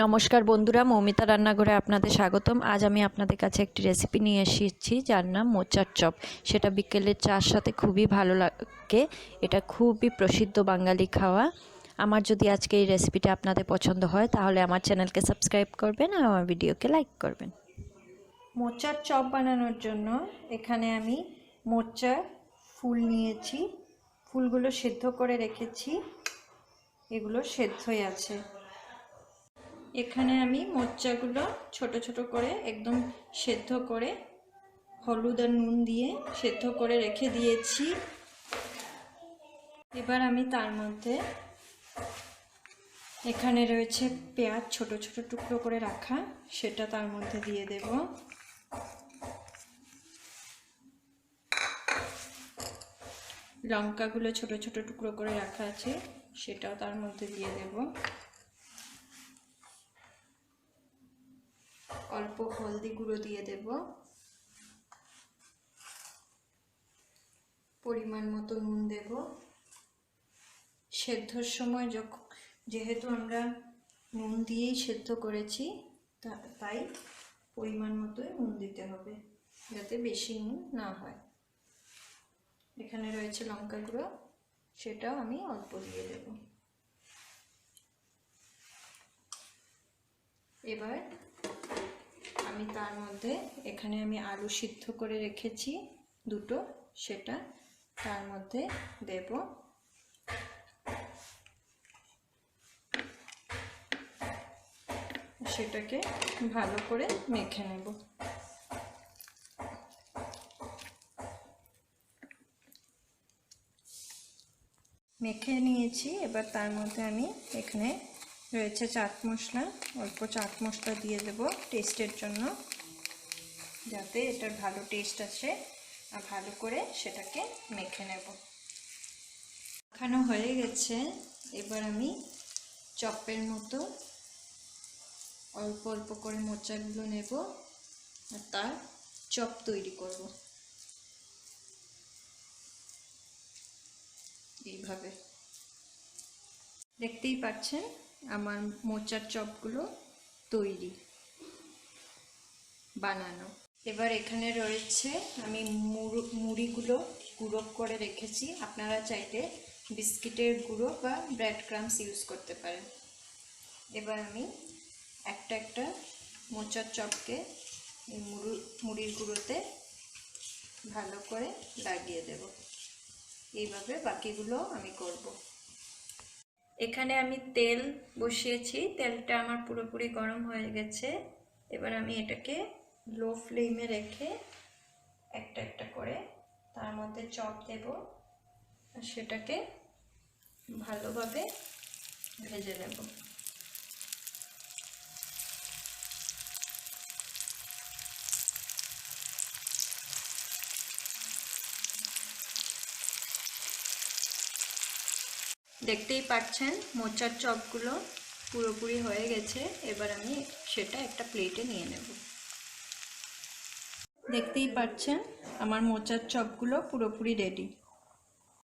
নমস্কার বন্ধুরা, মৌমিতা রান্নাঘরে আপনাদের স্বাগতম। আজ আমি আপনাদের কাছে একটি রেসিপি নিয়ে এসেছি যার নাম মোচার চপ। সেটা বিকেলের চার সাথে খুবই ভালো লাগে। এটা খুবই প্রসিদ্ধ বাঙালি খাওয়া। আমার যদি আজকে এই রেসিপিটা আপনাদের পছন্দ হয় তাহলে আমার চ্যানেলকে সাবস্ক্রাইব করবেন আর আমার ভিডিওকে লাইক করবেন। মোচার চপ বানানোর জন্য এখানে আমি মোচার ফুল নিয়েছি। ফুলগুলো সেদ্ধ করে রেখেছি, এগুলো সেদ্ধই আছে। এখানে আমি মোচাগুলো ছোট ছোট করে একদম সেদ্ধ করে হলুদ আর নুন দিয়ে সেদ্ধ করে রেখে দিয়েছি। এবার আমি তার মধ্যে এখানে রয়েছে পেঁয়াজ ছোট ছোট টুকরো করে রাখা, সেটা তার মধ্যে দিয়ে দেব। লঙ্কাগুলো ছোট ছোট টুকরো করে রাখা আছে, সেটাও তার মধ্যে দিয়ে দেব। অল্প হলদি গুঁড়ো দিয়ে দেব, পরিমাণ মতো নুন দেব। সেদ্ধর সময় যেহেতু আমরা নুন দিয়েই সেদ্ধ করেছি, তাই পরিমাণ মতোই নুন দিতে হবে, যাতে বেশি নুন না হয়। এখানে রয়েছে লঙ্কা গুঁড়ো, সেটাও আমি অল্প দিয়ে দেব। এবার আমি তার মধ্যে এখানে আমি আলু সিদ্ধ করে রেখেছি দুটো, সেটা তার মধ্যে দেব। সেটাকে ভালো করে মেখে নেব। মেখে নিয়েছি। এবার তার মধ্যে আমি এখানে রয়েছে চাট মশলা, অল্প চাট মশলা দিয়ে দেব টেস্টের জন্য, যাতে এটার ভালো টেস্ট আসে। আর ভালো করে সেটাকে মেখে নেব। মাখানো হয়ে গেছে। এবার আমি চপের মতো অল্প অল্প করে মোচাগুলো নেব আর তার চপ তৈরি করব। এইভাবে দেখতেই পাচ্ছেন আমার মোচার চপগুলো তৈরি বানানো। এবার এখানে রয়েছে আমি মুড়িগুলো গুঁড়ো করে রেখেছি। আপনারা চাইলে বিস্কিটের গুঁড়ো বা ব্রেড ক্রাম্বস ইউজ করতে পারেন। এবার আমি একটা একটা মোচার চপকে মুড়ির গুঁড়োতে ভালো করে লাগিয়ে দেব। এইভাবে বাকিগুলো আমি করব। এখানে আমি তেল বসিয়েছি, তেলটা আমার পুরোপুরি গরম হয়ে গেছে। এবার আমি এটাকে লো ফ্লেমে রেখে একটা একটা করে তার মধ্যে চপ দেব, সেটাকে ভালোভাবে ভেজে নেব। দেখতেই পাচ্ছেন মোচার চপগুলো পুরোপুরি হয়ে গেছে। এবার আমি সেটা একটা প্লেটে নিয়ে নেব। দেখতেই পাচ্ছেন আমার মোচার চপগুলো পুরোপুরি রেডি।